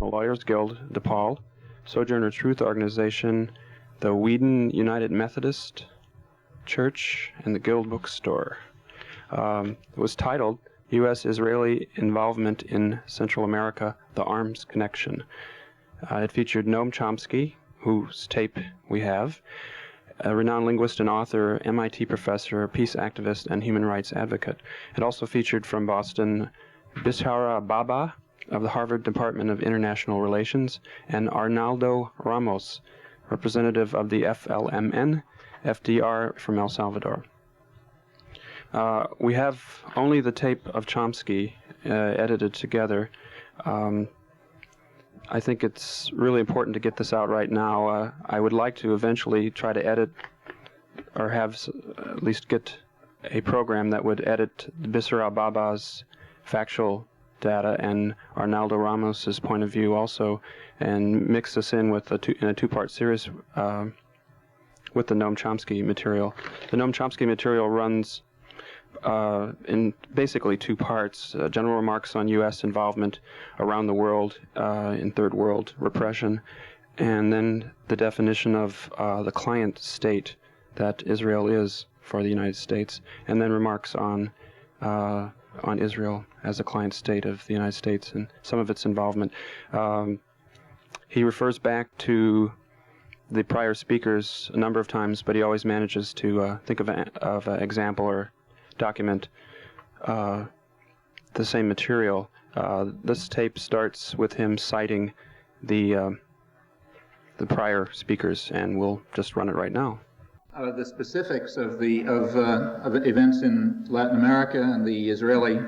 Lawyers Guild, DePaul, Sojourner Truth Organization, the Whedon United Methodist Church, and the Guild Bookstore. It was titled U.S.-Israeli Involvement in Central America, The Arms Connection. It featured Noam Chomsky, whose tape we have, a renowned linguist and author, MIT professor, peace activist, and human rights advocate. It also featured from Boston Bishara Baba of the Harvard Department of International Relations, and Arnaldo Ramos, representative of the FLMN, FDR from El Salvador. We have only the tape of Chomsky edited together. I think it's really important to get this out right now. I would like to eventually try to edit, or have at least get a program that would edit Bisra Baba's factual data and Arnaldo Ramos's point of view also, and mix this in with in a two-part series with the Noam Chomsky material. The Noam Chomsky material runs in basically two parts: general remarks on U.S. involvement around the world in third world repression, and then the definition of the client state that Israel is for the United States, and then remarks on Israel as a client state of the United States and some of its involvement. He refers back to the prior speakers a number of times, but he always manages to think of an example or document the same material. This tape starts with him citing the prior speakers, and we'll just run it right now. The specifics of events in Latin America and the Israeli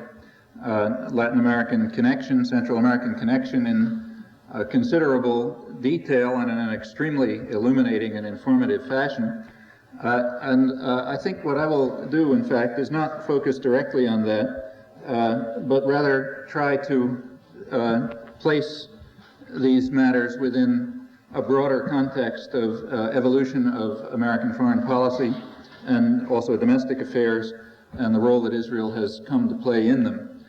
Latin American connection, Central American connection, in considerable detail and in an extremely illuminating and informative fashion. I think what I will do, in fact, is not focus directly on that, but rather try to place these matters within a broader context of evolution of American foreign policy and also domestic affairs and the role that Israel has come to play in them.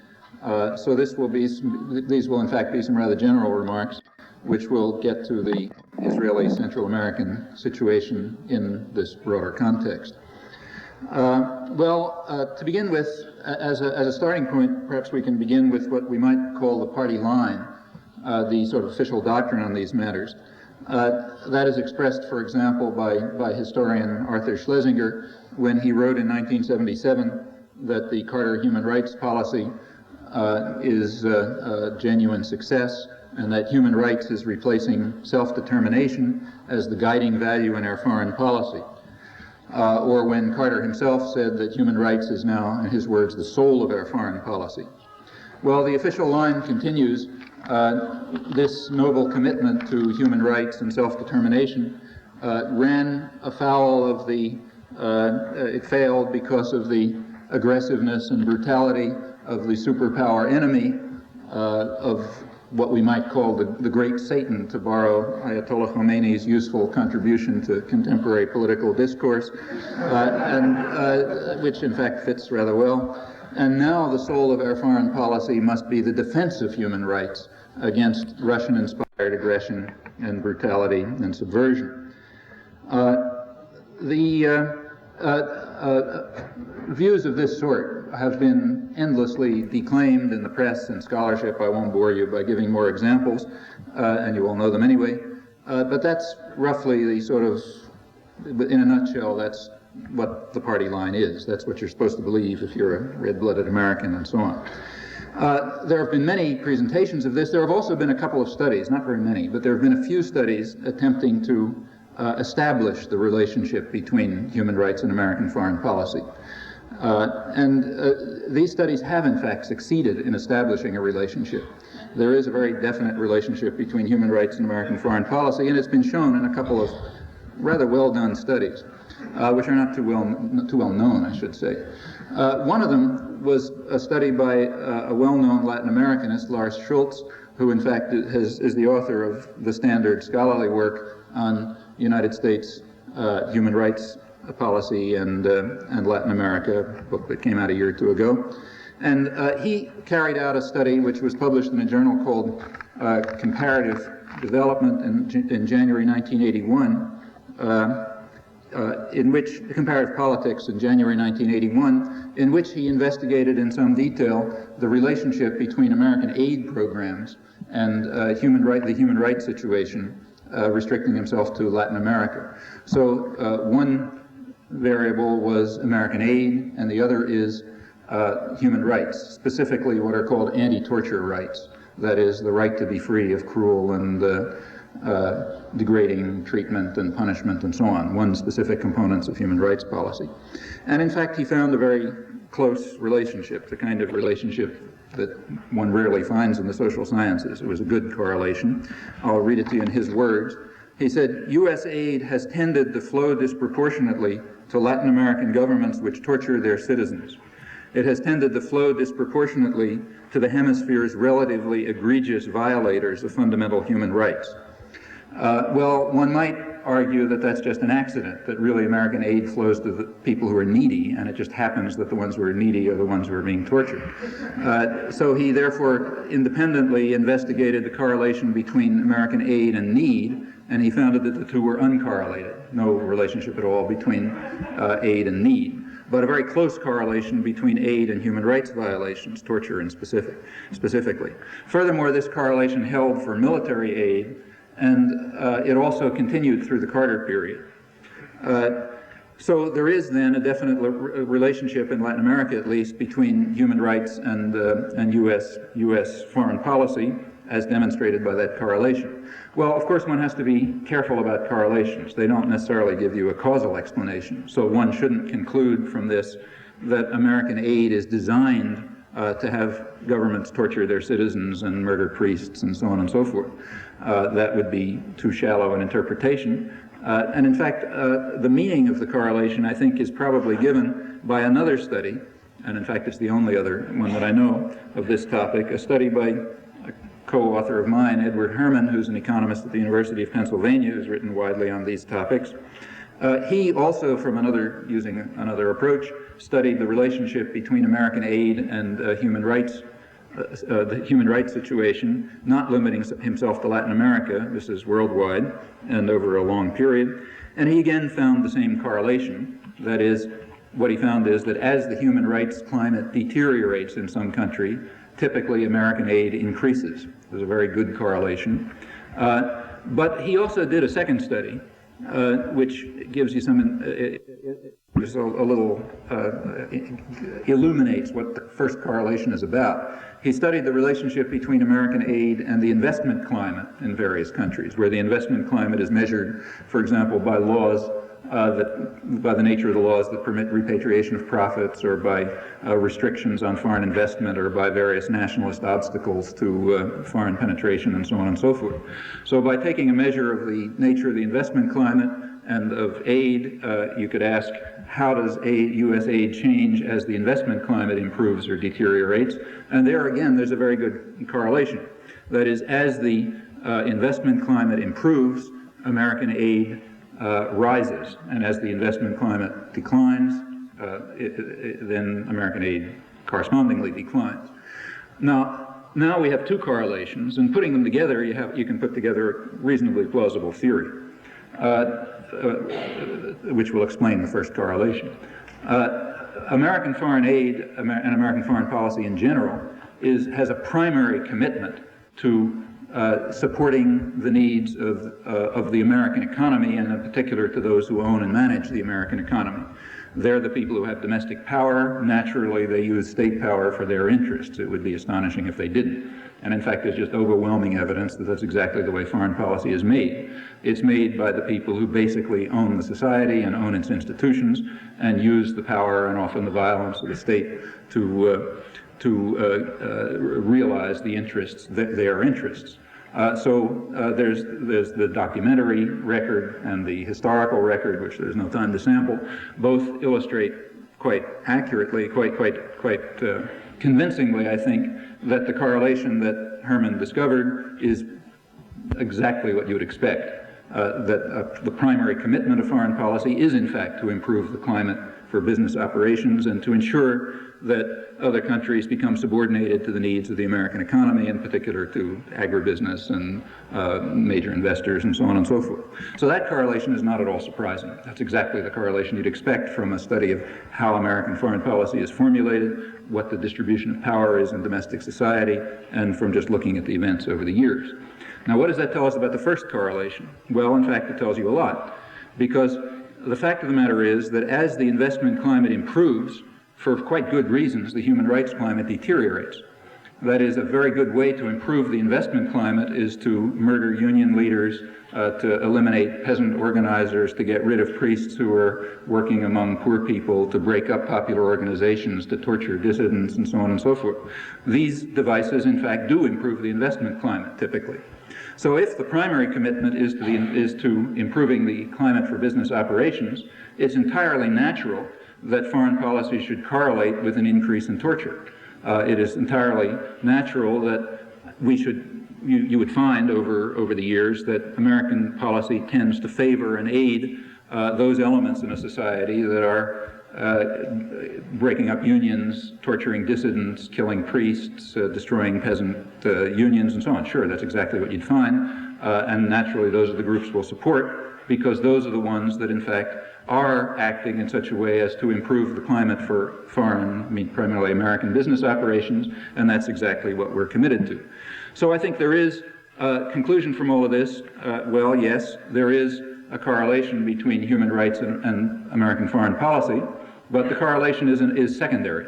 So these will in fact be some rather general remarks, which will get to the Israeli Central American situation in this broader context. To begin with, as a starting point, perhaps we can begin with what we might call the party line, the sort of official doctrine on these matters. That is expressed, for example, by historian Arthur Schlesinger when he wrote in 1977 that the Carter human rights policy is a genuine success, and that human rights is replacing self-determination as the guiding value in our foreign policy. Or when Carter himself said that human rights is now, in his words, the soul of our foreign policy. Well, the official line continues. This noble commitment to human rights and self-determination ran afoul of it failed because of the aggressiveness and brutality of the superpower enemy of what we might call the great Satan, to borrow Ayatollah Khomeini's useful contribution to contemporary political discourse, which in fact fits rather well. And now the soul of our foreign policy must be the defense of human rights against Russian-inspired aggression and brutality and subversion. Views of this sort have been endlessly declaimed in the press and scholarship. I won't bore you by giving more examples, and you all know them anyway. But that's roughly the sort of, in a nutshell, that's what the party line is. That's what you're supposed to believe if you're a red-blooded American and so on. There have been many presentations of this. There have also been a couple of studies, not very many, but there have been a few studies attempting to establish the relationship between human rights and American foreign policy. These studies have in fact succeeded in establishing a relationship. There is a very definite relationship between human rights and American foreign policy, and it's been shown in a couple of rather well-done studies, which are not too well known, I should say. One of them was a study by a well-known Latin Americanist, Lars Schultz, who in fact is the author of the standard scholarly work on United States human rights policy and Latin America, a book that came out a year or two ago. And he carried out a study which was published in a journal called comparative development in January 1981, in which comparative politics in January 1981, in which he investigated in some detail the relationship between American aid programs and the human rights situation, restricting himself to Latin America. So one variable was American aid, and the other is human rights, specifically what are called anti-torture rights. That is, the right to be free of cruel and degrading treatment and punishment and so on, one specific components of human rights policy. And in fact, he found a very close relationship, the kind of relationship that one rarely finds in the social sciences. It was a good correlation. I'll read it to you in his words. He said, U.S. aid has tended to flow disproportionately to Latin American governments which torture their citizens. It has tended to flow disproportionately to the hemisphere's relatively egregious violators of fundamental human rights. Well, one might argue that that's just an accident, that really American aid flows to the people who are needy, and it just happens that the ones who are needy are the ones who are being tortured. So he therefore independently investigated the correlation between American aid and need, and he found that the two were uncorrelated, no relationship at all between aid and need, but a very close correlation between aid and human rights violations, torture in specifically. Furthermore, this correlation held for military aid, and it also continued through the Carter period. So there is then a definite relationship in Latin America, at least, between human rights and U.S. foreign policy, as demonstrated by that correlation. Well, of course, one has to be careful about correlations. They don't necessarily give you a causal explanation. So one shouldn't conclude from this that American aid is designed to have governments torture their citizens and murder priests and so on and so forth. That would be too shallow an interpretation. And in fact, the meaning of the correlation, I think, is probably given by another study, and in fact it's the only other one that I know of this topic, a study by a co-author of mine, Edward Herman, who's an economist at the University of Pennsylvania, who's written widely on these topics. He also, using another approach, studied the relationship between American aid and the human rights situation, not limiting himself to Latin America. This is worldwide and over a long period. And he again found the same correlation. That is, what he found is that as the human rights climate deteriorates in some country, typically American aid increases. There's a very good correlation. But he also did a second study, which gives you some, just a little, illuminates what the first correlation is about. He studied the relationship between American aid and the investment climate in various countries, where the investment climate is measured, for example, by laws by the nature of the laws that permit repatriation of profits, or by restrictions on foreign investment, or by various nationalist obstacles to foreign penetration, and so on and so forth. So by taking a measure of the nature of the investment climate and of aid, you could ask, how does U.S. aid change as the investment climate improves or deteriorates? And there again, there's a very good correlation. That is, as the investment climate improves, American aid rises, and as the investment climate declines, then American aid correspondingly declines. Now we have two correlations, and putting them together, you can put together a reasonably plausible theory, which will explain the first correlation. American foreign aid and American foreign policy in general has a primary commitment to supporting the needs of the American economy, and in particular to those who own and manage the American economy. They're the people who have domestic power. Naturally, they use state power for their interests. It would be astonishing if they didn't. And in fact, there's just overwhelming evidence that that's exactly the way foreign policy is made. It's made by the people who basically own the society and own its institutions, and use the power and often the violence of the state to realize the interests, their interests. So there's the documentary record and the historical record, which there's no time to sample. Both illustrate quite accurately, quite convincingly, I think, that the correlation that Herman discovered is exactly what you would expect. That the primary commitment of foreign policy is, in fact, to improve the climate for business operations and to ensure that other countries become subordinated to the needs of the American economy, in particular to agribusiness and major investors and so on and so forth. So that correlation is not at all surprising. That's exactly the correlation you'd expect from a study of how American foreign policy is formulated, what the distribution of power is in domestic society, and from just looking at the events over the years. Now, what does that tell us about the first correlation? Well, in fact, it tells you a lot, because the fact of the matter is that as the investment climate improves, for quite good reasons, the human rights climate deteriorates. That is, a very good way to improve the investment climate is to murder union leaders, to eliminate peasant organizers, to get rid of priests who are working among poor people, to break up popular organizations, to torture dissidents, and so on and so forth. These devices, in fact, do improve the investment climate, typically. So if the primary commitment is to improving the climate for business operations, it's entirely natural that foreign policy should correlate with an increase in torture. It is entirely natural that you would find over the years that American policy tends to favor and aid those elements in a society that are breaking up unions, torturing dissidents, killing priests, destroying peasant unions, and so on. Sure, that's exactly what you'd find, and naturally those are the groups we'll support, because those are the ones that in fact are acting in such a way as to improve the climate for foreign, primarily American business operations, and that's exactly what we're committed to. So I think there is a conclusion from all of this. Well, yes, there is a correlation between human rights and American foreign policy, but the correlation is secondary.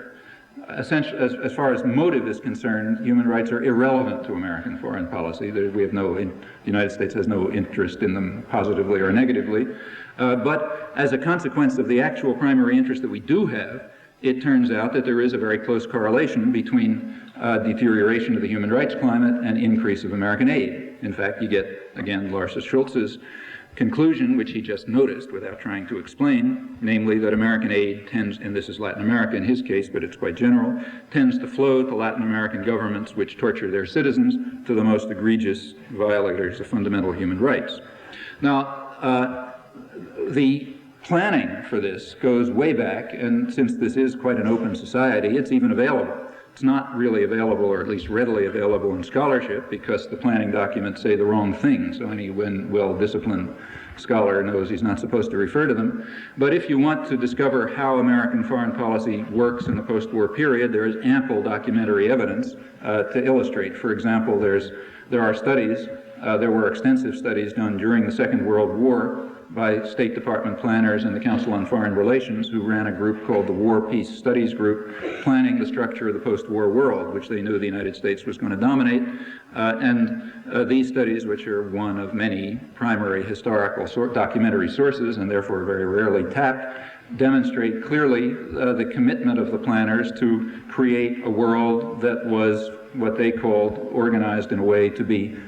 Essentially, as far as motive is concerned, human rights are irrelevant to American foreign policy. The United States has no interest in them positively or negatively. But as a consequence of the actual primary interest that we do have, it turns out that there is a very close correlation between deterioration of the human rights climate and increase of American aid. In fact, you get, again, Lars Schultz's conclusion, which he just noticed without trying to explain, namely that American aid tends, and this is Latin America in his case, but it's quite general, tends to flow to Latin American governments which torture their citizens, to the most egregious violators of fundamental human rights. Now, the planning for this goes way back, and since this is quite an open society, it's even available. It's not really available, or at least readily available in scholarship, because the planning documents say the wrong thing, so any well-disciplined scholar knows he's not supposed to refer to them. But if you want to discover how American foreign policy works in the post-war period, there is ample documentary evidence to illustrate. For example, there are studies, there were extensive studies done during the Second World War by State Department planners and the Council on Foreign Relations, who ran a group called the War Peace Studies Group, planning the structure of the post-war world, which they knew the United States was going to dominate. These studies, which are one of many primary historical documentary sources, and therefore very rarely tapped, demonstrate clearly the commitment of the planners to create a world that was what they called organized in a way to be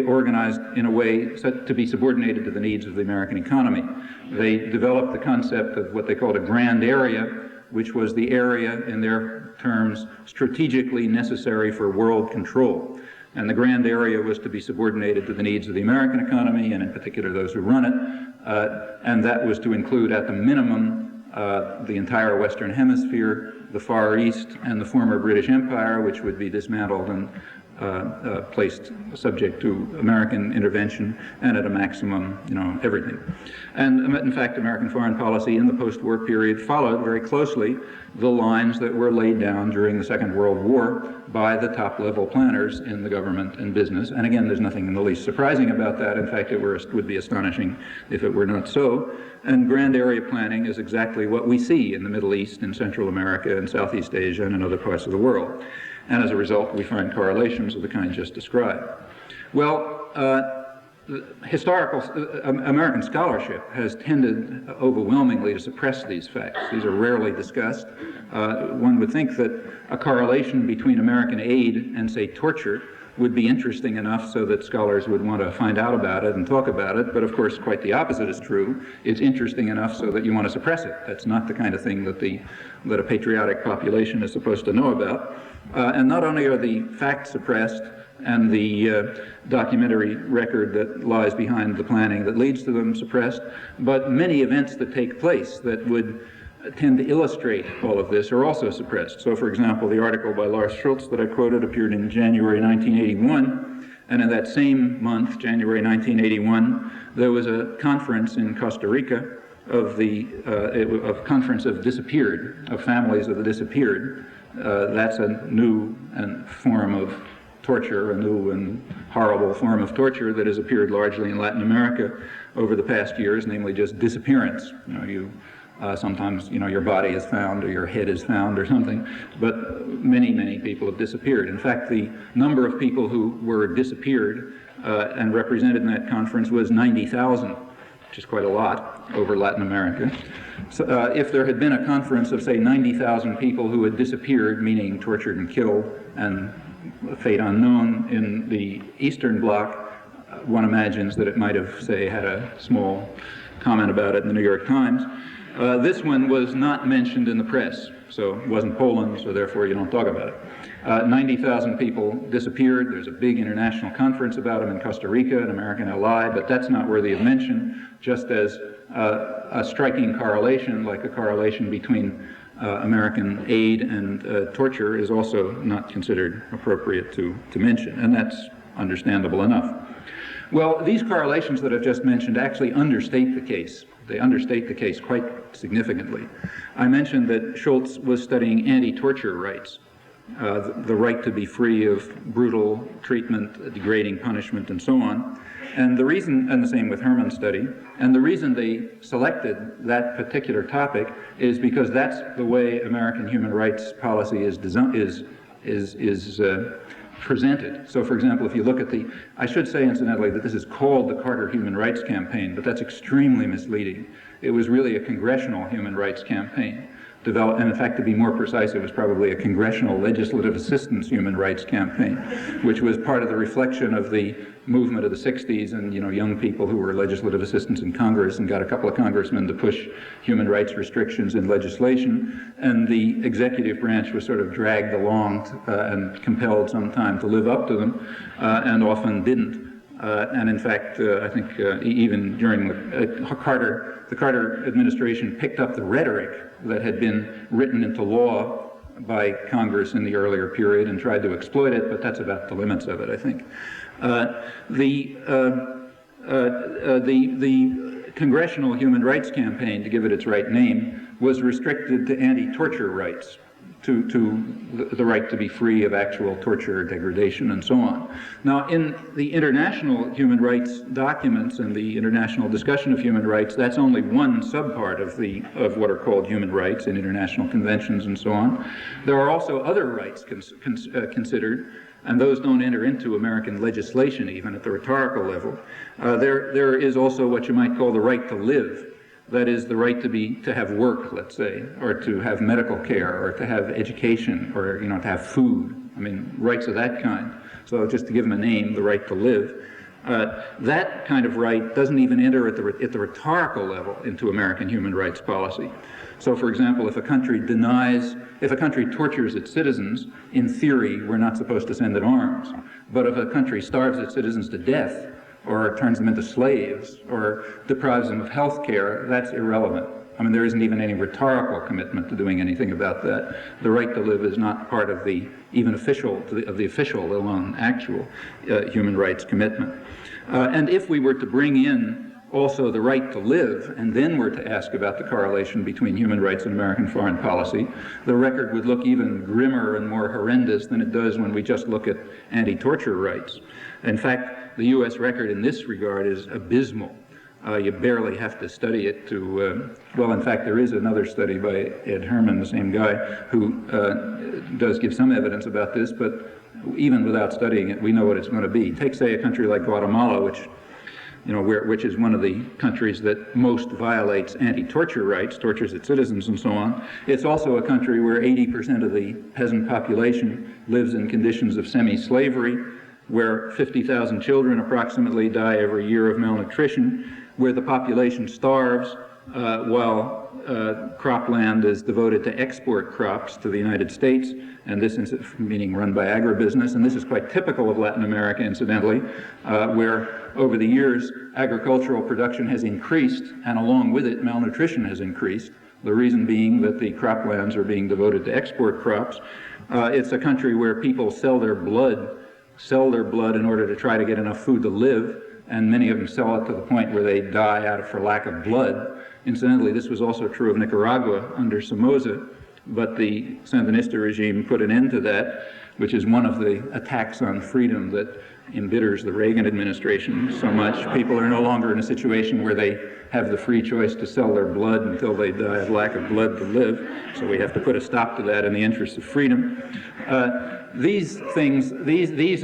organized in a way to be subordinated to the needs of the American economy. They developed the concept of what they called a grand area, which was the area, in their terms, strategically necessary for world control. And the grand area was to be subordinated to the needs of the American economy, and in particular those who run it. And that was to include, at the minimum, the entire Western Hemisphere, the Far East, and the former British Empire, which would be dismantled and placed subject to American intervention, and at a maximum, everything. And in fact, American foreign policy in the post-war period followed very closely the lines that were laid down during the Second World War by the top-level planners in the government and business. And again, there's nothing in the least surprising about that. In fact, it would be astonishing if it were not so. And grand area planning is exactly what we see in the Middle East, in Central America, and Southeast Asia, and in other parts of the world. And as a result, we find correlations of the kind just described. Well, American scholarship has tended overwhelmingly to suppress these facts. These are rarely discussed. One would think that a correlation between American aid and, say, torture would be interesting enough so that scholars would want to find out about it and talk about it, but of course quite the opposite is true. It's interesting enough so that you want to suppress it. That's not the kind of thing that a patriotic population is supposed to know about. And not only are the facts suppressed and the documentary record that lies behind the planning that leads to them suppressed, but many events that take place that would tend to illustrate all of this are also suppressed. So, for example, the article by Lars Schultz that I quoted appeared in January 1981, and in that same month, January 1981, there was a conference in Costa Rica of the conference of disappeared, of families of the disappeared. That's a new form of torture, a new and horrible form of torture that has appeared largely in Latin America over the past years, namely just disappearance. Sometimes, your body is found or your head is found or something, but many, many people have disappeared. In fact, the number of people who were disappeared and represented in that conference was 90,000, which is quite a lot over Latin America. So if there had been a conference of, say, 90,000 people who had disappeared, meaning tortured and killed and fate unknown in the Eastern Bloc, one imagines that it might have, say, had a small comment about it in the New York Times. This one was not mentioned in the press, so it wasn't Poland, so therefore you don't talk about it. 90,000 people disappeared. There's a big international conference about them in Costa Rica, an American ally, but that's not worthy of mention, just as a striking correlation, like a correlation between American aid and torture, is also not considered appropriate to mention, and that's understandable enough. Well, these correlations that I've just mentioned actually understate the case. They understate the case quite significantly. I mentioned that Schultz was studying anti-torture rights, the right to be free of brutal treatment, degrading punishment, and so on. And the reason, and the same with Herman's study, and the reason they selected that particular topic is because that's the way American human rights policy is presented. So, for example, if you look at I should say incidentally that this is called the Carter Human Rights Campaign, but that's extremely misleading. It was really a congressional human rights campaign. And in fact, to be more precise, it was probably a congressional legislative assistance human rights campaign, which was part of the reflection of the movement of the 60s and, young people who were legislative assistants in Congress and got a couple of congressmen to push human rights restrictions in legislation. And the executive branch was sort of dragged along and compelled sometimes to live up to them, and often didn't. And in fact, I think even during the Carter administration picked up the rhetoric that had been written into law by Congress in the earlier period and tried to exploit it, but that's about the limits of it, I think. The Congressional Human Rights Campaign, to give it its right name, was restricted to anti-torture rights, to the right to be free of actual torture, degradation, and so on. Now, in the international human rights documents and the international discussion of human rights, that's only one subpart of what are called human rights in international conventions and so on. There are also other rights considered, and those don't enter into American legislation even at the rhetorical level. There is also what you might call the right to live. That is the right to have work, let's say, or to have medical care, or to have education, or to have food. I mean, rights of that kind. So just to give them a name, the right to live. That kind of right doesn't even enter at the rhetorical level into American human rights policy. So, for example, if a country tortures its citizens, in theory, we're not supposed to send it arms. But if a country starves its citizens to death, or turns them into slaves, or deprives them of health care, that's irrelevant. I mean, there isn't even any rhetorical commitment to doing anything about that. The right to live is not part of the official, let alone actual human rights commitment. And if we were to bring in also the right to live, and then were to ask about the correlation between human rights and American foreign policy, the record would look even grimmer and more horrendous than it does when we just look at anti-torture rights. In fact, the U.S. record in this regard is abysmal. You barely have to study it to, well, in fact, there is another study by Ed Herman, the same guy, who does give some evidence about this, but even without studying it, we know what it's going to be. Take, say, a country like Guatemala, which is one of the countries that most violates anti-torture rights, tortures its citizens and so on. It's also a country where 80% of the peasant population lives in conditions of semi-slavery, where 50,000 children approximately die every year of malnutrition, where the population starves while cropland is devoted to export crops to the United States, and this is meaning run by agribusiness, and this is quite typical of Latin America, incidentally, where over the years agricultural production has increased, and along with it malnutrition has increased. The reason being that the croplands are being devoted to export crops. It's a country where people sell their blood in order to try to get enough food to live, and many of them sell it to the point where they die for lack of blood. Incidentally, this was also true of Nicaragua under Somoza, but the Sandinista regime put an end to that, which is one of the attacks on freedom that embitters the Reagan administration so much. People are no longer in a situation where they have the free choice to sell their blood until they die of lack of blood to live. So we have to put a stop to that in the interest of freedom. These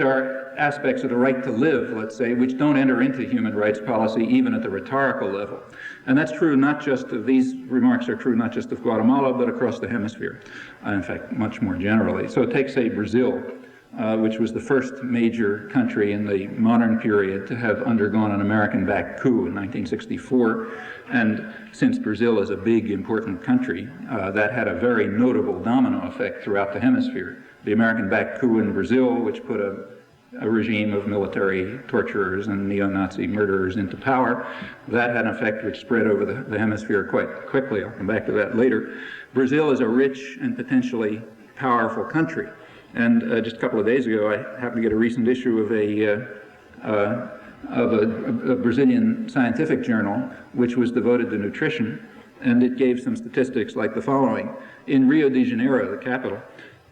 are aspects of the right to live, let's say, which don't enter into human rights policy even at the rhetorical level. And that's true not just of, these remarks are true not just of Guatemala, but across the hemisphere, in fact, much more generally. So take, say, Brazil, which was the first major country in the modern period to have undergone an American-backed coup in 1964. And since Brazil is a big, important country, that had a very notable domino effect throughout the hemisphere. The American-backed coup in Brazil, which put a regime of military torturers and neo-Nazi murderers into power, that had an effect which spread over the hemisphere quite quickly. I'll come back to that later. Brazil is a rich and potentially powerful country. And just a couple of days ago, I happened to get a recent issue of a Brazilian scientific journal, which was devoted to nutrition, and it gave some statistics like the following. In Rio de Janeiro, the capital,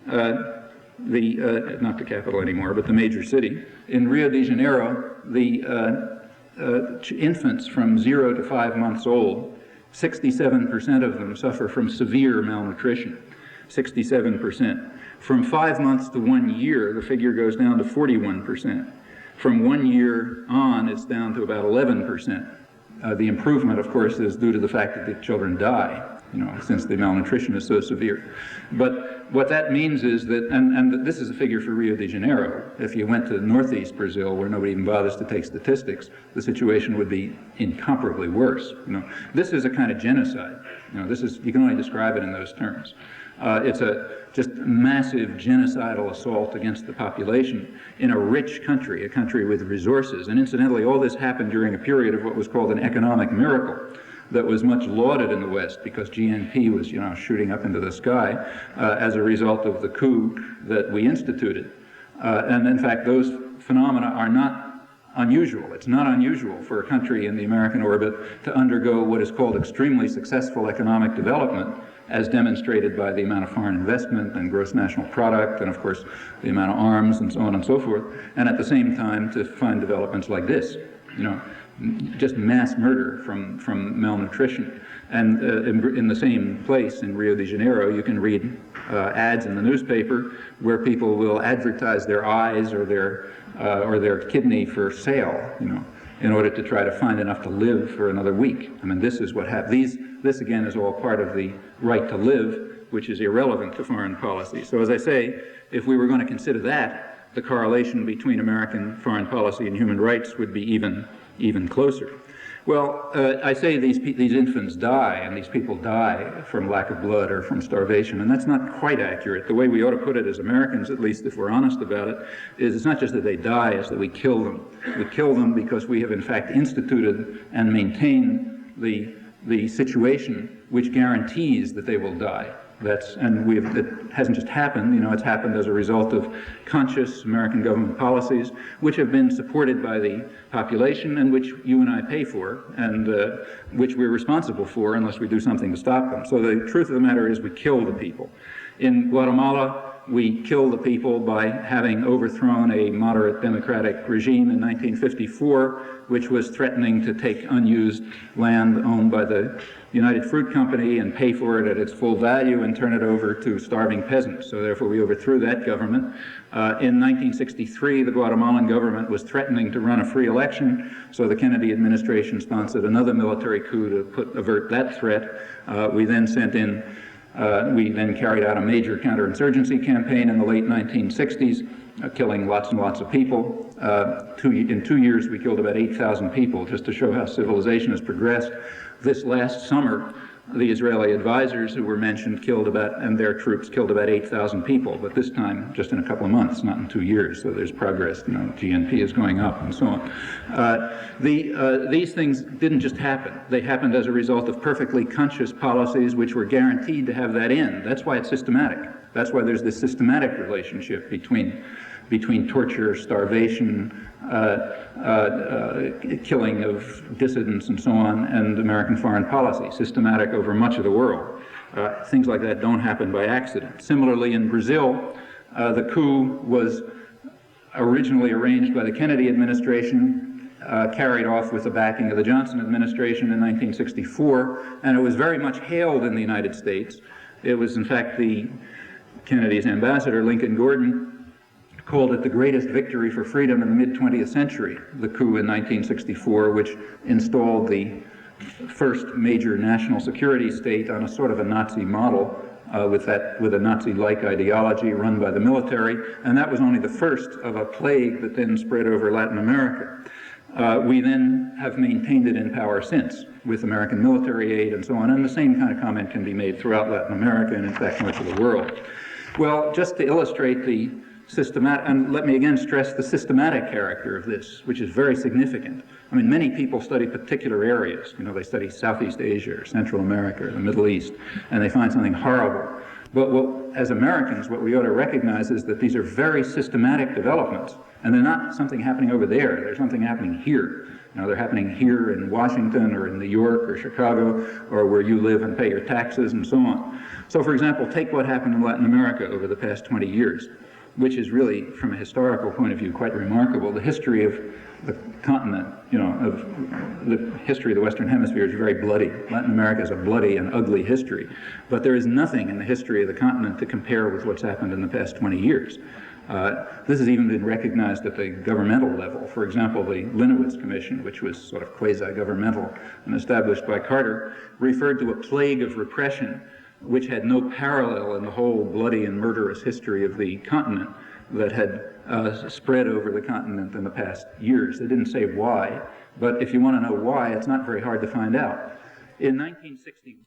not the capital anymore, but the major city, in Rio de Janeiro, the infants from 0 to 5 months old, 67% of them suffer from severe malnutrition. 67%. From 5 months to 1 year, the figure goes down to 41%. From 1 year on, it's down to about 11%. The improvement, of course, is due to the fact that the children die, since the malnutrition is so severe. But what that means is that, and this is a figure for Rio de Janeiro. If you went to northeast Brazil, where nobody even bothers to take statistics, the situation would be incomparably worse. This is a kind of genocide. You can only describe it in those terms. It's a just massive genocidal assault against the population in a rich country, a country with resources. And incidentally, all this happened during a period of what was called an economic miracle that was much lauded in the West because GNP was, shooting up into the sky as a result of the coup that we instituted. And in fact, those phenomena are not unusual. It's not unusual for a country in the American orbit to undergo what is called extremely successful economic development, as demonstrated by the amount of foreign investment and gross national product, and of course the amount of arms and so on and so forth, and at the same time to find developments like this, just mass murder from malnutrition. And in the same place in Rio de Janeiro, you can read ads in the newspaper where people will advertise their eyes or their kidney for sale, in order to try to find enough to live for another week. I mean, this is what happens. This again is all part of the right to live, which is irrelevant to foreign policy. So as I say, if we were going to consider that, the correlation between American foreign policy and human rights would be even closer. Well, I say these infants die, and these people die from lack of blood or from starvation, and that's not quite accurate. The way we ought to put it as Americans, at least if we're honest about it, is it's not just that they die, it's that we kill them. We kill them because we have in fact instituted and maintained the situation which guarantees that they will die. It hasn't just happened, it's happened as a result of conscious American government policies, which have been supported by the population and which you and I pay for, and which we're responsible for unless we do something to stop them. So the truth of the matter is we kill the people. In Guatemala, we kill the people by having overthrown a moderate democratic regime in 1954, which was threatening to take unused land owned by the United Fruit Company and pay for it at its full value and turn it over to starving peasants. So therefore we overthrew that government. In 1963, the Guatemalan government was threatening to run a free election, so the Kennedy administration sponsored another military coup to avert that threat. We then carried out a major counterinsurgency campaign in the late 1960s, killing lots and lots of people. In 2 years, we killed about 8,000 people, just to show how civilization has progressed. This last summer, the Israeli advisors who were mentioned and their troops killed about 8,000 people, but this time just in a couple of months, not in 2 years, so there's progress, GNP is going up and so on. These things didn't just happen. They happened as a result of perfectly conscious policies which were guaranteed to have that end. That's why it's systematic. That's why there's this systematic relationship between torture, starvation, killing of dissidents and so on, and American foreign policy, systematic over much of the world. Things like that don't happen by accident. Similarly, in Brazil, the coup was originally arranged by the Kennedy administration, carried off with the backing of the Johnson administration in 1964, and it was very much hailed in the United States. It was, in fact, Kennedy's ambassador, Lincoln Gordon, called it the greatest victory for freedom in the mid-20th century, the coup in 1964, which installed the first major national security state on a sort of a Nazi model with a Nazi-like ideology run by the military, and that was only the first of a plague that then spread over Latin America. We then have maintained it in power since, with American military aid and so on, and the same kind of comment can be made throughout Latin America and in fact much of the world. Well, just to illustrate the systematic, and let me again stress the systematic character of this, which is very significant. I mean, many people study particular areas. They study Southeast Asia or Central America or the Middle East, and they find something horrible. But as Americans, what we ought to recognize is that these are very systematic developments, and they're not something happening over there. There's something happening here. They're happening here in Washington or in New York or Chicago or where you live and pay your taxes and so on. So, for example, take what happened in Latin America over the past 20 years. Which is really, from a historical point of view, quite remarkable. The history of the continent, of the history of the Western Hemisphere is very bloody. Latin America has a bloody and ugly history. But there is nothing in the history of the continent to compare with what's happened in the past 20 years. This has even been recognized at the governmental level. For example, the Linowitz Commission, which was sort of quasi-governmental and established by Carter, referred to a plague of repression which had no parallel in the whole bloody and murderous history of the continent that had spread over the continent in the past years. They didn't say why, but if you want to know why, it's not very hard to find out. In 1960...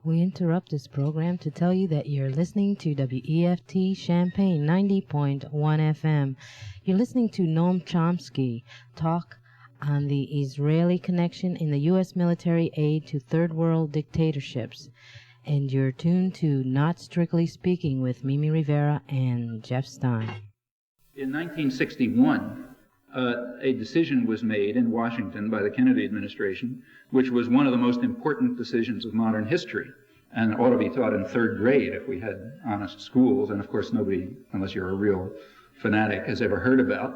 We interrupt this program to tell you that you're listening to WEFT Champaign 90.1 FM. You're listening to Noam Chomsky talk on the Israeli connection in the U.S. military aid to third world dictatorships. And you're tuned to Not Strictly Speaking with Mimi Rivera and Jeff Stein. In 1961, a decision was made in Washington by the Kennedy administration, which was one of the most important decisions of modern history, and ought to be taught in third grade if we had honest schools, and of course nobody, unless you're a real fanatic, has ever heard about,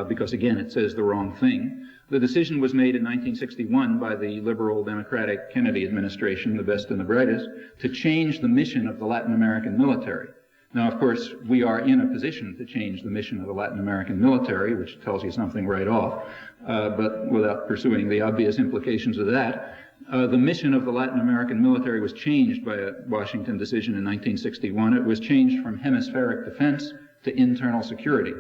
because again it says the wrong thing. The decision was made in 1961 by the liberal democratic Kennedy administration, the best and the brightest, to change the mission of the Latin American military. Now, of course, we are in a position to change the mission of the Latin American military, which tells you something right off, but without pursuing the obvious implications of that. The mission of the Latin American military was changed by a Washington decision in 1961. It was changed from hemispheric defense to internal security.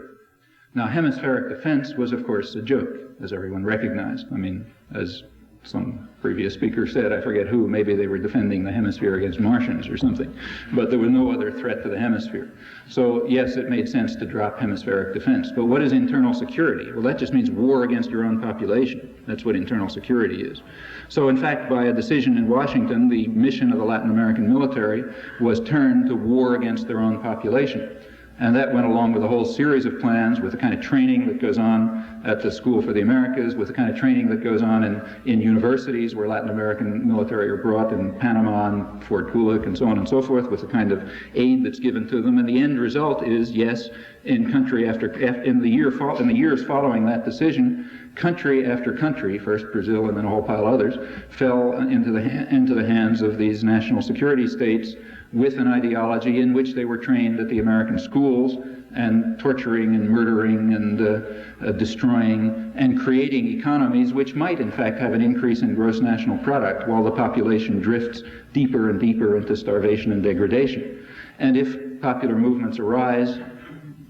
Now, hemispheric defense was, of course, a joke, as everyone recognized. I mean, as some previous speaker said, I forget who, maybe they were defending the hemisphere against Martians or something, but there was no other threat to the hemisphere. So, yes, it made sense to drop hemispheric defense. But what is internal security? Well, that just means war against your own population. That's what internal security is. So, in fact, by a decision in Washington, the mission of the Latin American military was turned to war against their own population. And that went along with a whole series of plans, with the kind of training that goes on at the School for the Americas, with the kind of training that goes on in universities where Latin American military are brought in Panama and Fort Gulick and so on and so forth, with the kind of aid that's given to them. And the end result is, yes, in the years following that decision, country after country, first Brazil and then a whole pile of others, fell into the hands of these national security states with an ideology in which they were trained at the American schools and torturing and murdering and destroying and creating economies which might in fact have an increase in gross national product while the population drifts deeper and deeper into starvation and degradation. And if popular movements arise,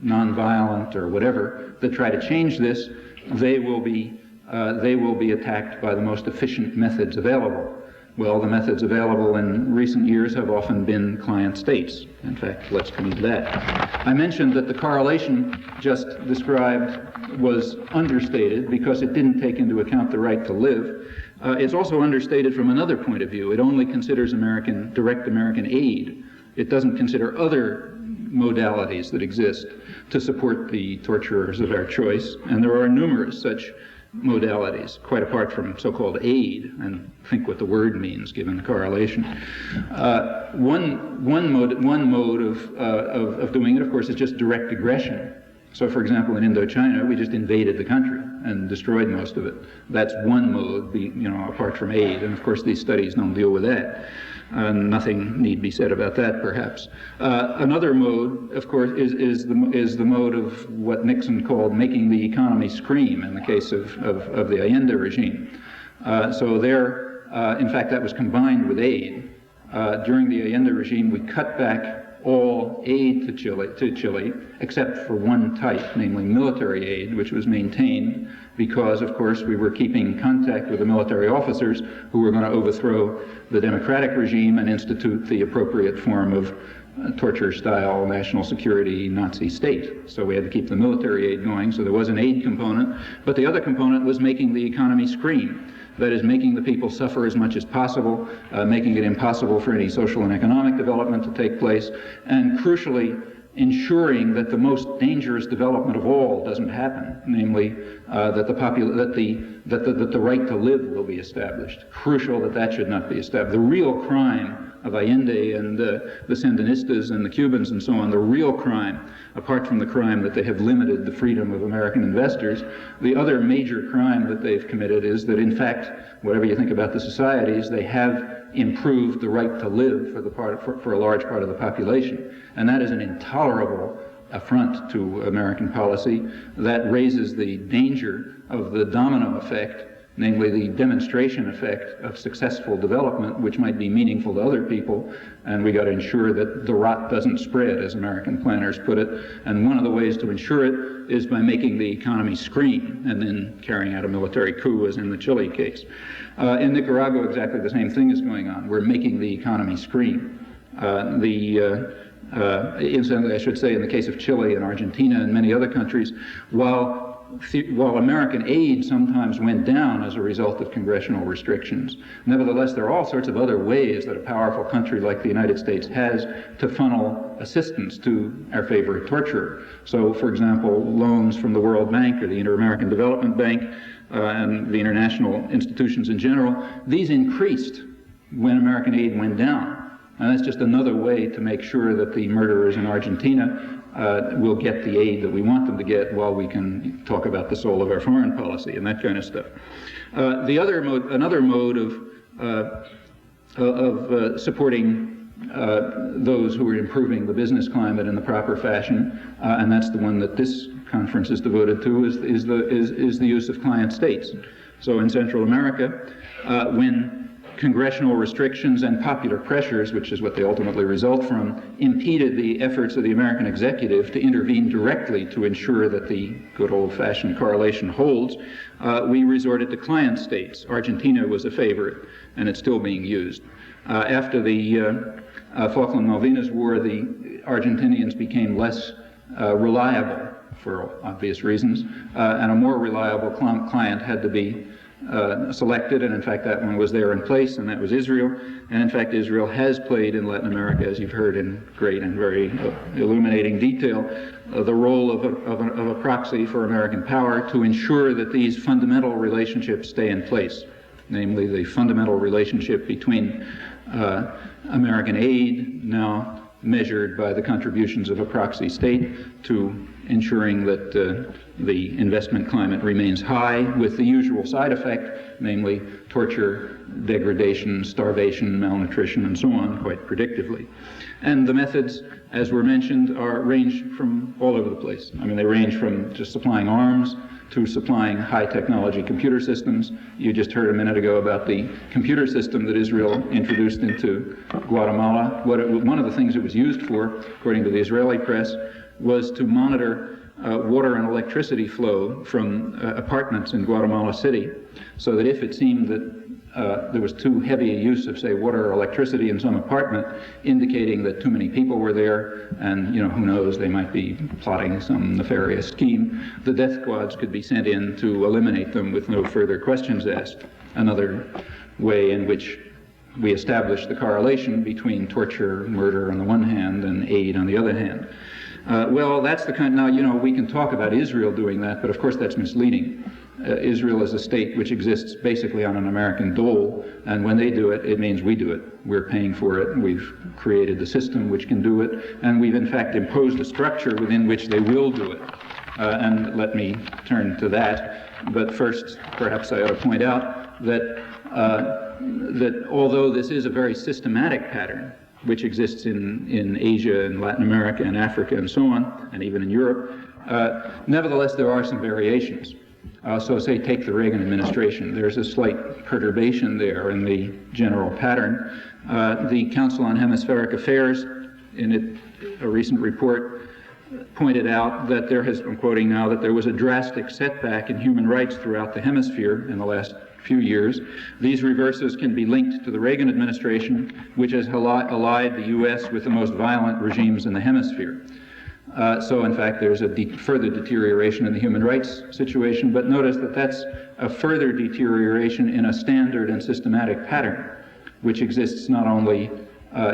nonviolent or whatever, that try to change this, they will be attacked by the most efficient methods available. Well, the methods available in recent years have often been client states. In fact, let's come to that. I mentioned that the correlation just described was understated because it didn't take into account the right to live. It's also understated from another point of view. It only considers direct American aid. It doesn't consider other modalities that exist to support the torturers of our choice, and there are numerous such modalities, quite apart from so-called aid, and think what the word means given the correlation. One mode of doing it, of course, is just direct aggression. So, for example, in Indochina, we just invaded the country and destroyed most of it. That's one mode, apart from aid, and of course these studies don't deal with that. Nothing need be said about that, perhaps. Another mode, of course, is the mode of what Nixon called making the economy scream in the case of the Allende regime. So there, in fact, that was combined with aid. During the Allende regime, we cut back all aid to Chile, except for one type, namely military aid, which was maintained because, of course, we were keeping contact with the military officers who were going to overthrow the democratic regime and institute the appropriate form of torture-style national security Nazi state. So we had to keep the military aid going, so there was an aid component, but the other component was making the economy scream. That is, making the people suffer as much as possible, making it impossible for any social and economic development to take place, and crucially, ensuring that the most dangerous development of all doesn't happen, namely that the right to live will be established. Crucial that should not be established. The real crime of Allende and the Sandinistas and the Cubans and so on, the real crime, apart from the crime that they have limited the freedom of American investors, the other major crime that they've committed is that, in fact, whatever you think about the societies, they have improved the right to live for a large part of the population. And that is an intolerable affront to American policy. That raises the danger of the domino effect, namely the demonstration effect of successful development, which might be meaningful to other people, and we got to ensure that the rot doesn't spread, as American planners put it. And one of the ways to ensure it is by making the economy scream and then carrying out a military coup, as in the Chile case. In Nicaragua, exactly the same thing is going on. We're making the economy scream. Incidentally, I should say, in the case of Chile and Argentina and many other countries, while American aid sometimes went down as a result of congressional restrictions, nevertheless, there are all sorts of other ways that a powerful country like the United States has to funnel assistance to our favorite torturer. So, for example, loans from the World Bank or the Inter-American Development Bank and the international institutions in general, these increased when American aid went down. And that's just another way to make sure that the murderers in Argentina will get the aid that we want them to get while we can talk about the soul of our foreign policy and that kind of stuff. Another mode of supporting those who are improving the business climate in the proper fashion, and that's the one that this conference is devoted to, is the use of client states. So in Central America, when congressional restrictions and popular pressures, which is what they ultimately result from, impeded the efforts of the American executive to intervene directly to ensure that the good old-fashioned correlation holds, we resorted to client states. Argentina was a favorite, and it's still being used. After the Falkland-Malvinas War, the Argentinians became less reliable for obvious reasons, and a more reliable client had to be selected, and in fact that one was there in place, and that was Israel. And in fact Israel has played in Latin America, as you've heard in great and very illuminating detail, the role of a proxy for American power to ensure that these fundamental relationships stay in place, namely the fundamental relationship between American aid, now measured by the contributions of a proxy state, to ensuring that the investment climate remains high, with the usual side effect, namely torture, degradation, starvation, malnutrition, and so on, quite predictively. And the methods, as were mentioned, range from all over the place. I mean, they range from just supplying arms to supplying high-technology computer systems. You just heard a minute ago about the computer system that Israel introduced into Guatemala. One of the things it was used for, according to the Israeli press, was to monitor water and electricity flow from apartments in Guatemala City, so that if it seemed that there was too heavy a use of, say, water or electricity in some apartment, indicating that too many people were there, and, you know, who knows, they might be plotting some nefarious scheme. The death squads could be sent in to eliminate them with no further questions asked. Another way in which we establish the correlation between torture, murder on the one hand, and aid on the other hand. Well, that's the kind, now, you know, we can talk about Israel doing that, but of course that's misleading. Israel is a state which exists basically on an American dole, and when they do it, it means we do it. We're paying for it, we've created the system which can do it, and we've in fact imposed a structure within which they will do it. And let me turn to that, but first perhaps I ought to point out that, that although this is a very systematic pattern, which exists in Asia and Latin America and Africa and so on, and even in Europe, nevertheless there are some variations. So say take the Reagan administration. There's a slight perturbation there in the general pattern. The Council on Hemispheric Affairs, in a recent report, pointed out that there has, I'm quoting now, that there was a drastic setback in human rights throughout the hemisphere in the last few years. These reverses can be linked to the Reagan administration, which has allied the U.S. with the most violent regimes in the hemisphere. So in fact there's a further deterioration in the human rights situation, but notice that that's a further deterioration in a standard and systematic pattern, which exists not only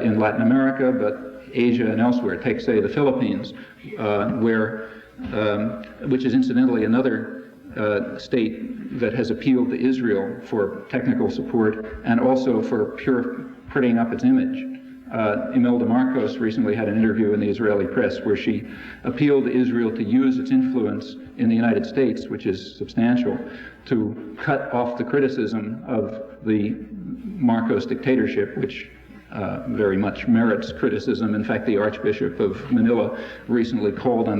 in Latin America, but Asia and elsewhere. Take, say, the Philippines, which is incidentally another state that has appealed to Israel for technical support and also for prettying up its image. Imelda Marcos recently had an interview in the Israeli press where she appealed to Israel to use its influence in the United States, which is substantial, to cut off the criticism of the Marcos dictatorship, which very much merits criticism. In fact, the Archbishop of Manila recently called on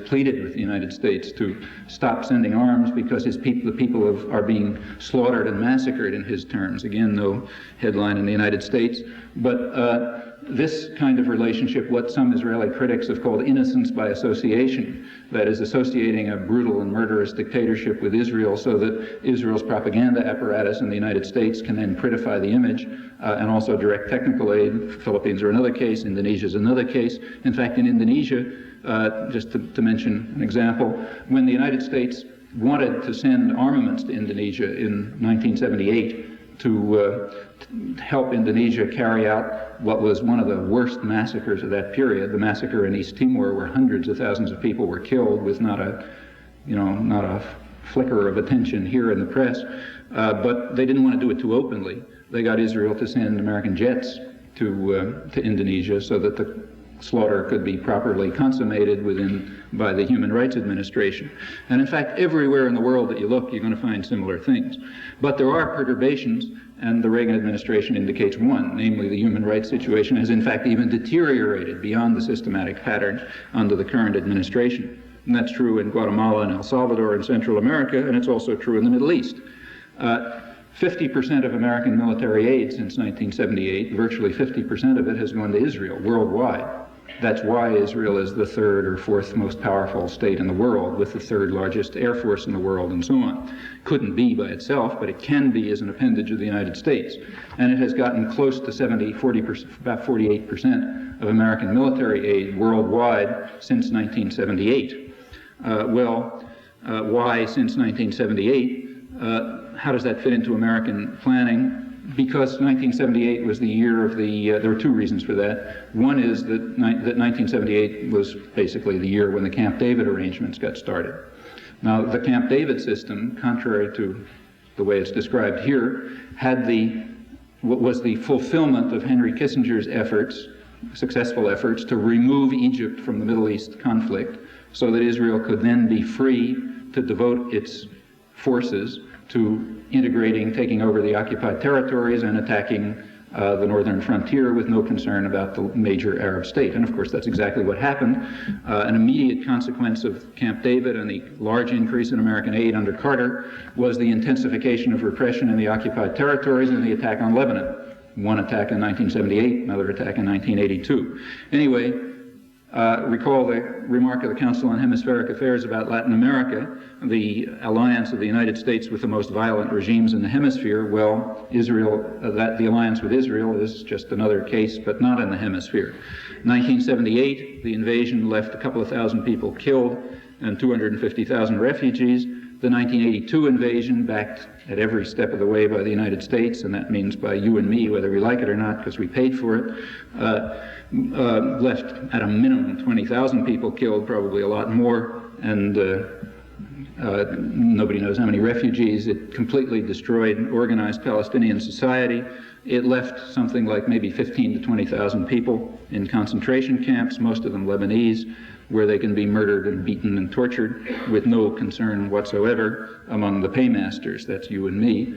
pleaded with the United States to stop sending arms because the people are being slaughtered and massacred in his terms. Again, no headline in the United States. But this kind of relationship, what some Israeli critics have called innocence by association, that is associating a brutal and murderous dictatorship with Israel so that Israel's propaganda apparatus in the United States can then prettify the image and also direct technical aid. Philippines are another case, Indonesia is another case. In fact, in Indonesia, just to mention an example, when the United States wanted to send armaments to Indonesia in 1978 to help Indonesia carry out what was one of the worst massacres of that period, the massacre in East Timor, where hundreds of thousands of people were killed with not a flicker of attention here in the press. But they didn't want to do it too openly. They got Israel to send American jets to Indonesia so that the slaughter could be properly consummated by the Human Rights Administration. And in fact, everywhere in the world that you look, you're going to find similar things. But there are perturbations, and the Reagan administration indicates one, namely the human rights situation has in fact even deteriorated beyond the systematic pattern under the current administration. And that's true in Guatemala and El Salvador and Central America, and it's also true in the Middle East. 50% of American military aid since 1978, virtually 50% of it has gone to Israel worldwide. That's why Israel is the third or fourth most powerful state in the world, with the third largest air force in the world and so on. Couldn't be by itself, but it can be as an appendage of the United States. And it has gotten close to 40%, about 48% of American military aid worldwide since 1978. Why since 1978? How does that fit into American planning? Because 1978 was the year of there were two reasons for that. One is that 1978 was basically the year when the Camp David arrangements got started. Now, the Camp David system, contrary to the way it's described here, was the fulfillment of Henry Kissinger's efforts, successful efforts, to remove Egypt from the Middle East conflict so that Israel could then be free to devote its forces to taking over the occupied territories and attacking the northern frontier with no concern about the major Arab state. And of course, that's exactly what happened. An immediate consequence of Camp David and the large increase in American aid under Carter was the intensification of repression in the occupied territories and the attack on Lebanon. One attack in 1978, another attack in 1982. Anyway, Recall the remark of the Council on Hemispheric Affairs about Latin America, the alliance of the United States with the most violent regimes in the hemisphere. Well, the alliance with Israel is just another case, but not in the hemisphere. 1978, the invasion left a couple of thousand people killed and 250,000 refugees. The 1982 invasion, backed at every step of the way by the United States, and that means by you and me, whether we like it or not, because we paid for it, left at a minimum 20,000 people killed, probably a lot more, and nobody knows how many refugees. It completely destroyed organized Palestinian society. It left something like maybe 15 to 20,000 people in concentration camps, most of them Lebanese, where they can be murdered and beaten and tortured with no concern whatsoever among the paymasters. That's you and me.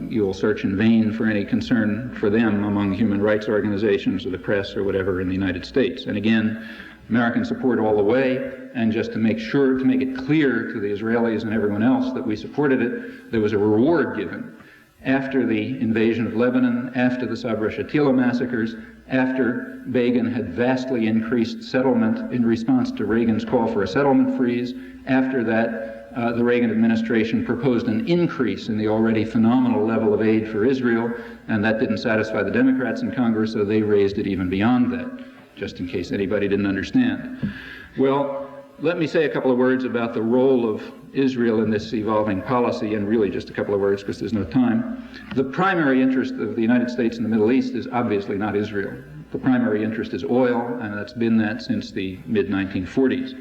You'll search in vain for any concern for them among human rights organizations or the press or whatever in the United States. And again, American support all the way, and just to make it clear to the Israelis and everyone else that we supported it, there was a reward given. After the invasion of Lebanon, after the Sabra Shatila massacres, after Begin had vastly increased settlement in response to Reagan's call for a settlement freeze, after that, the Reagan administration proposed an increase in the already phenomenal level of aid for Israel, and that didn't satisfy the Democrats in Congress, so they raised it even beyond that, just in case anybody didn't understand. Well, let me say a couple of words about the role of Israel in this evolving policy, and really just a couple of words because there's no time. The primary interest of the United States in the Middle East is obviously not Israel. The primary interest is oil, and that's been that since the mid-1940s.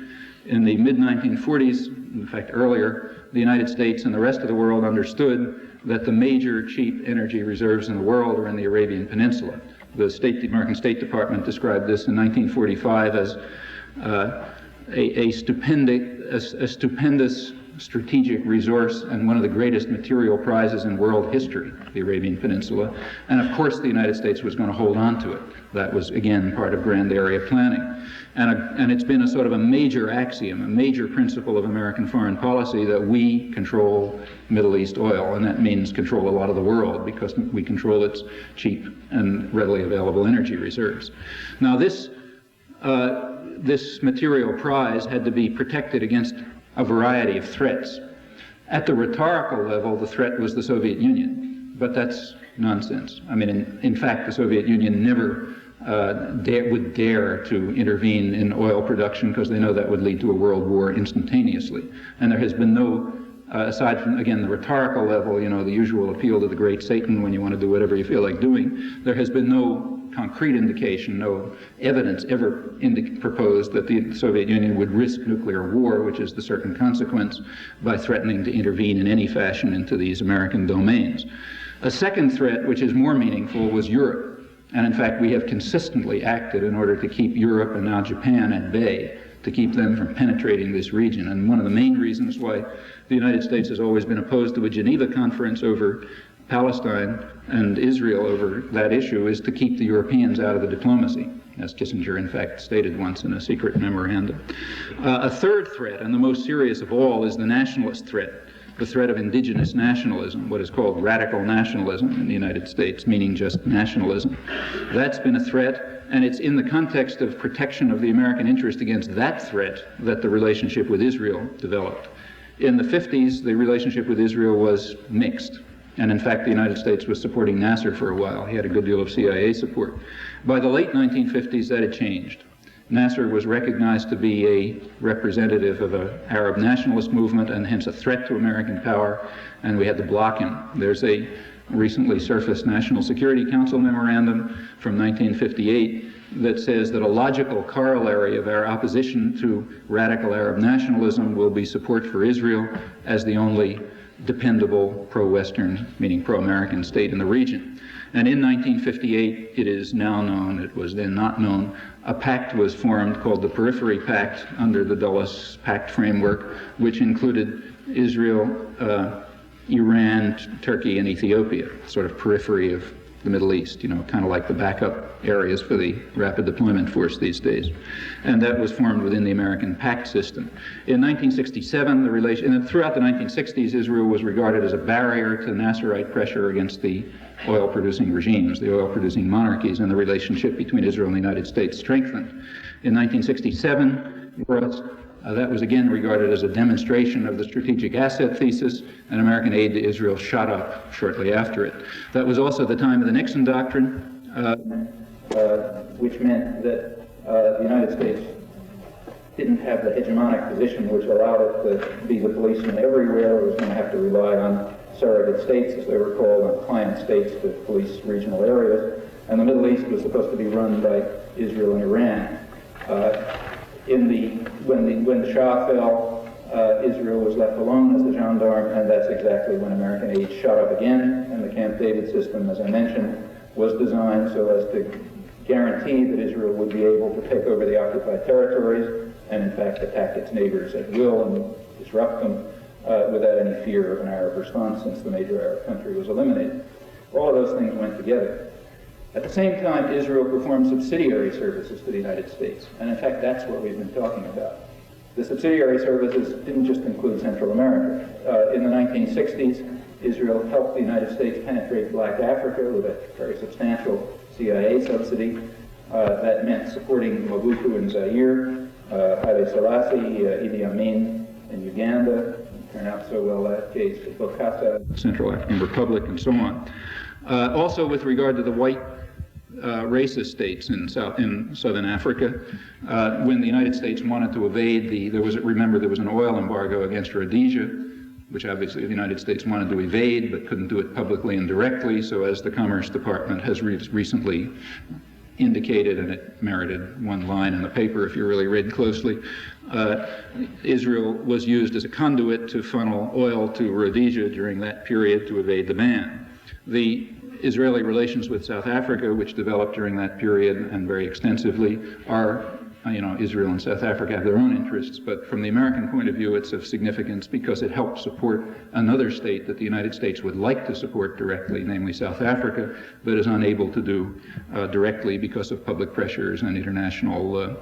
In the mid-1940s, in fact earlier, the United States and the rest of the world understood that the major cheap energy reserves in the world are in the Arabian Peninsula. The American State Department described this in 1945 as a stupendous strategic resource and one of the greatest material prizes in world history, the Arabian Peninsula. And of course the United States was going to hold on to it. That was, again, part of grand area planning. And it's been a sort of a major axiom, a major principle of American foreign policy that we control Middle East oil, and that means control a lot of the world because we control its cheap and readily available energy reserves. Now this material prize had to be protected against a variety of threats. At the rhetorical level, the threat was the Soviet Union, but that's nonsense. I mean, in fact, the Soviet Union never would dare to intervene in oil production because they know that would lead to a world war instantaneously. And there has been no, aside from, again, the rhetorical level, you know, the usual appeal to the great Satan when you want to do whatever you feel like doing, there has been no concrete indication, no evidence ever proposed that the Soviet Union would risk nuclear war, which is the certain consequence, by threatening to intervene in any fashion into these American domains. A second threat, which is more meaningful, was Europe. And in fact, we have consistently acted in order to keep Europe and now Japan at bay, to keep them from penetrating this region. And one of the main reasons why the United States has always been opposed to a Geneva conference over Palestine and Israel over that issue is to keep the Europeans out of the diplomacy, as Kissinger in fact stated once in a secret memorandum. A third threat, and the most serious of all, is the nationalist threat, the threat of indigenous nationalism, what is called radical nationalism in the United States, meaning just nationalism. That's been a threat, and it's in the context of protection of the American interest against that threat that the relationship with Israel developed. In the 50s, the relationship with Israel was mixed. And in fact, the United States was supporting Nasser for a while. He had a good deal of CIA support. By the late 1950s, that had changed. Nasser was recognized to be a representative of an Arab nationalist movement and hence a threat to American power, and we had to block him. There's a recently surfaced National Security Council memorandum from 1958 that says that a logical corollary of our opposition to radical Arab nationalism will be support for Israel as the only dependable pro-Western, meaning pro-American state in the region. And in 1958, it is now known, it was then not known, a pact was formed called the Periphery Pact under the Dulles Pact framework, which included Israel, Iran, Turkey, and Ethiopia, sort of periphery of the Middle East, you know, kind of like the backup areas for the Rapid Deployment Force these days. And that was formed within the American pact system. In 1967, and throughout the 1960s, Israel was regarded as a barrier to Nasserite pressure against the oil-producing regimes, the oil-producing monarchies, and the relationship between Israel and the United States strengthened. In 1967, that was again regarded as a demonstration of the strategic asset thesis, and American aid to Israel shot up shortly after it. That was also the time of the Nixon Doctrine, which meant that the United States didn't have the hegemonic position which allowed it to be the policeman everywhere. It was going to have to rely on surrogate states, as they were called, on client states to police regional areas. And the Middle East was supposed to be run by Israel and Iran. When the Shah fell, Israel was left alone as the gendarme, and that's exactly when American aid shot up again. And the Camp David system, as I mentioned, was designed so as to guarantee that Israel would be able to take over the occupied territories and, in fact, attack its neighbors at will and disrupt them without any fear of an Arab response, since the major Arab country was eliminated. All of those things went together. At the same time, Israel performed subsidiary services to the United States, and in fact, that's what we've been talking about. The subsidiary services didn't just include Central America. In the 1960s, Israel helped the United States penetrate Black Africa with a very substantial CIA subsidy. That meant supporting Mobutu in Zaire, Haile Selassie, Idi Amin in Uganda, turned out so well that case, Bokassa, Central African Republic, and so on. Also, with regard to the white racist states in southern Africa, when the United States wanted to evade there was an oil embargo against Rhodesia, which obviously the United States wanted to evade but couldn't do it publicly and directly. So, as the Commerce Department has recently indicated, and it merited one line in the paper if you really read closely, Israel was used as a conduit to funnel oil to Rhodesia during that period to evade the ban. The Israeli relations with South Africa, which developed during that period and very extensively, are, Israel and South Africa have their own interests, but from the American point of view, it's of significance because it helps support another state that the United States would like to support directly, namely South Africa, but is unable to do directly because of public pressures and international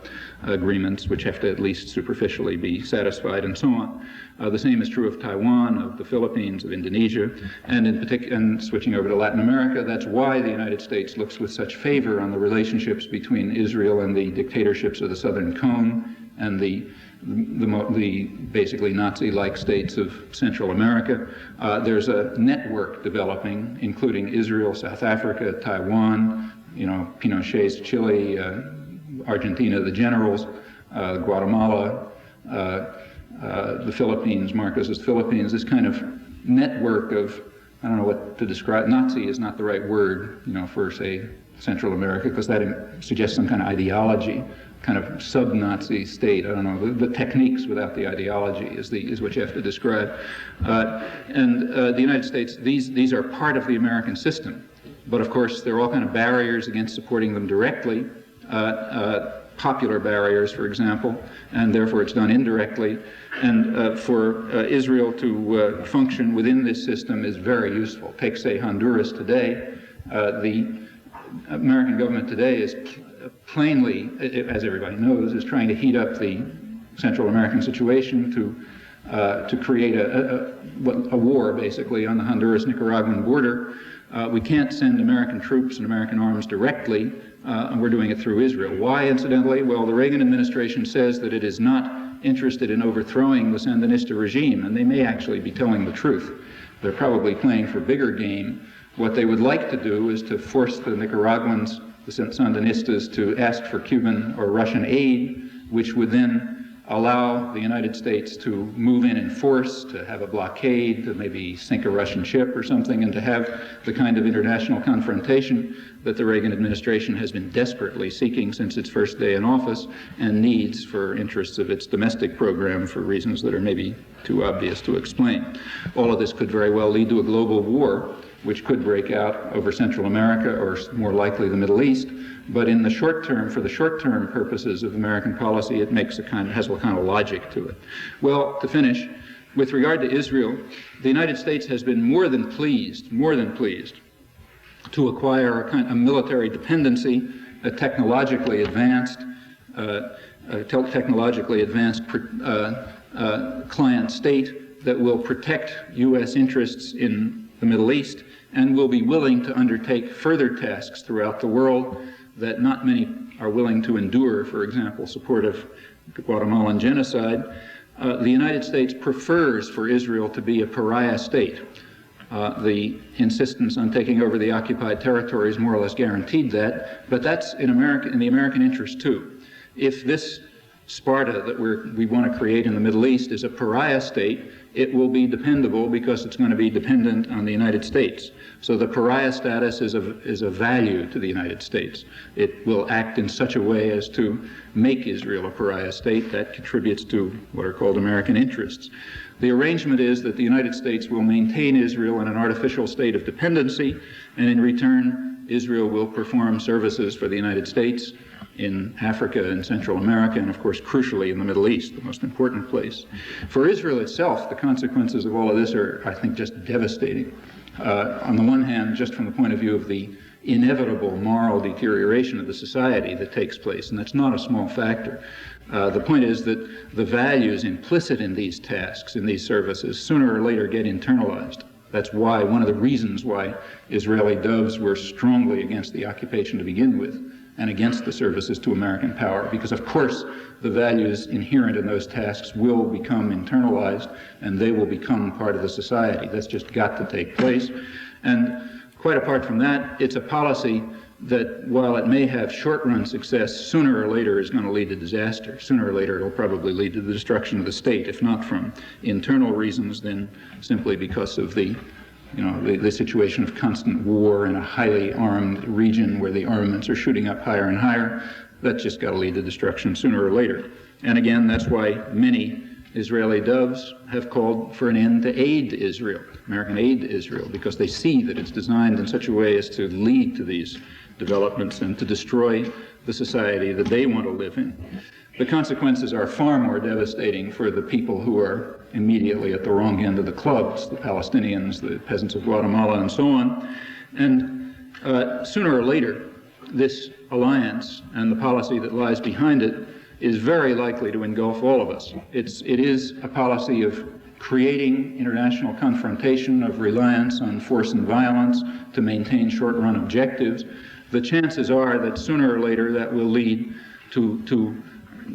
agreements, which have to at least superficially be satisfied, and so on. The same is true of Taiwan, of the Philippines, of Indonesia, and in particular, and switching over to Latin America, that's why the United States looks with such favor on the relationships between Israel and the dictatorships of the Southern Cone and the basically Nazi-like states of Central America. There's a network developing, including Israel, South Africa, Taiwan, Pinochet's Chile, Argentina, the generals, Guatemala, the Philippines, Marcos's Philippines, this kind of network of, I don't know what to describe, Nazi is not the right word, for, say, Central America, because that suggests some kind of ideology, kind of sub-Nazi state. I don't know, the techniques without the ideology is what you have to describe. The United States, these are part of the American system, but of course there are all kind of barriers against supporting them directly. Popular barriers, for example, and therefore it's done indirectly. And for Israel to function within this system is very useful. Take, say, Honduras today. The American government today is plainly, as everybody knows, is trying to heat up the Central American situation to create a war, basically, on the Honduras-Nicaraguan border. We can't send American troops and American arms directly, and we're doing it through Israel. Why, incidentally? Well, the Reagan administration says that it is not interested in overthrowing the Sandinista regime, and they may actually be telling the truth. They're probably playing for bigger game. What they would like to do is to force the Nicaraguans, the Sandinistas, to ask for Cuban or Russian aid, which would then allow the United States to move in force, to have a blockade, to maybe sink a Russian ship or something, and to have the kind of international confrontation that the Reagan administration has been desperately seeking since its first day in office and needs for interests of its domestic program for reasons that are maybe too obvious to explain. All of this could very well lead to a global war, which could break out over Central America or more likely the Middle East. But in the short term, for the short-term purposes of American policy, it has a kind of logic to it. Well, to finish, with regard to Israel, the United States has been more than pleased to acquire a military dependency, a technologically advanced client state that will protect U.S. interests in the Middle East and will be willing to undertake further tasks throughout the world that not many are willing to endure, for example, support of Guatemalan genocide, the United States prefers for Israel to be a pariah state. The insistence on taking over the occupied territories more or less guaranteed that, but that's in the American interest too. If this Sparta that we want to create in the Middle East is a pariah state, it will be dependable because it's going to be dependent on the United States. So the pariah status is a value to the United States. It will act in such a way as to make Israel a pariah state that contributes to what are called American interests. The arrangement is that the United States will maintain Israel in an artificial state of dependency, and in return, Israel will perform services for the United States in Africa and Central America, and of course, crucially, in the Middle East, the most important place. For Israel itself, the consequences of all of this are, I think, just devastating. On the one hand, just from the point of view of the inevitable moral deterioration of the society that takes place, and that's not a small factor. The point is that the values implicit in these tasks, in these services, sooner or later get internalized. That's why, one of the reasons why Israeli doves were strongly against the occupation to begin with, and against the services to American power, because of course the values inherent in those tasks will become internalized and they will become part of the society. That's just got to take place. And quite apart from that, it's a policy that, while it may have short-run success, sooner or later is going to lead to disaster. Sooner or later it'll probably lead to the destruction of the state, if not from internal reasons, then simply because of the situation of constant war in a highly armed region where the armaments are shooting up higher and higher. That's just got to lead to destruction sooner or later. And again, that's why many Israeli doves have called for an end to aid to Israel, American aid to Israel, because they see that it's designed in such a way as to lead to these developments and to destroy the society that they want to live in. The consequences are far more devastating for the people who are immediately at the wrong end of the clubs, the Palestinians, the peasants of Guatemala, and so on. And sooner or later, this alliance and the policy that lies behind it is very likely to engulf all of us. It is a policy of creating international confrontation, of reliance on force and violence to maintain short-run objectives. The chances are that sooner or later that will lead to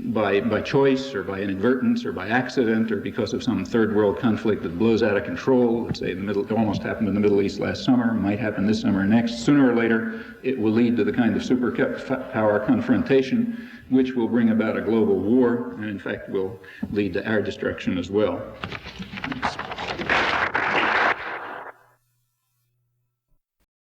by choice or by inadvertence or by accident or because of some third world conflict that blows out of control. Let's say it almost happened in the Middle East last summer, might happen this summer or next. Sooner or later, it will lead to the kind of superpower confrontation which will bring about a global war and in fact will lead to our destruction as well.